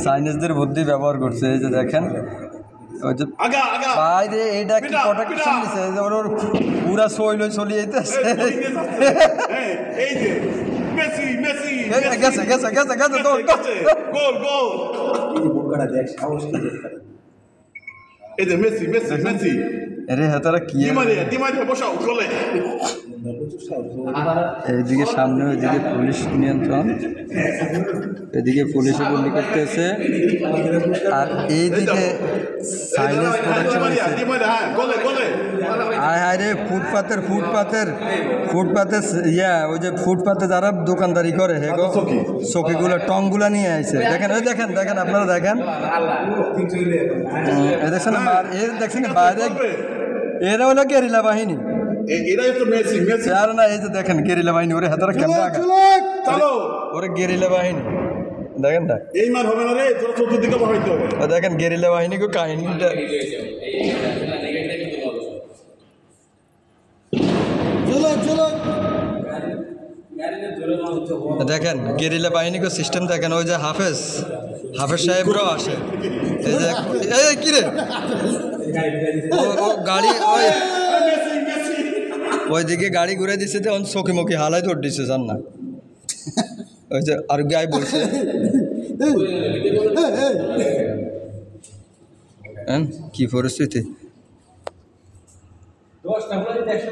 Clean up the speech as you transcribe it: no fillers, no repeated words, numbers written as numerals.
চাইনিজদের বুদ্ধি ব্যবহার করছে, এই যে দেখেন ওই যে বাইরে এইটা কি কটা কিছু দিছে, ওর পুরা শৈল চলে যেতেছে। গেছে গেছে গেছে গেছে তো গোল গোল। মেসি মেসি মেসি আরে হাতারা কি বসাও চলে। এইদিকে সামনে ওইদিকে পুলিশ নিয়ন্ত্রণ, এদিকে পুলিশে গুলি করতেছে, আর এইদিকে সাইলেন্স প্রোডাকশন আয় হায় রে ফুটপাতের ফুটপাতের ফুটপাতের ইয়া ওই যে ফুটপাতে যারা দোকানদারি করে হে গো চকিগুলো টংগুলা নিয়ে আইছে। দেখেন ওই দেখেন দেখেন আপনারা দেখেন দেখছেন দেখছেন বাইরে এরা হলো গেরিলা বাহিনী, আর না এই যে দেখেন গেরিলা বাহিনী ওরে হাতারা ক্যামেরা ওরে গেরিলা বাহিনী দেখেন না এই মার হবে না রে, তোরা চতুর্দিকে বহাইতে হবে। দেখেন গেরিলা বাহিনী কো কাহিনীটা দেখেন গেরিলা বাহিনী কো সিস্টেম দেখেন। ওই যে হাফেজ হাফেজ সাহেবরাও আসে, এই যে এই কি রে ও গাড়ি ওইদিকে গাড়ি ঘুরে দিচ্ছে, তখন চকি মুখি হালাই ধর দিচ্ছে জান না। ওই যে আর গায়ে বলছে কি পরিস্থিতি।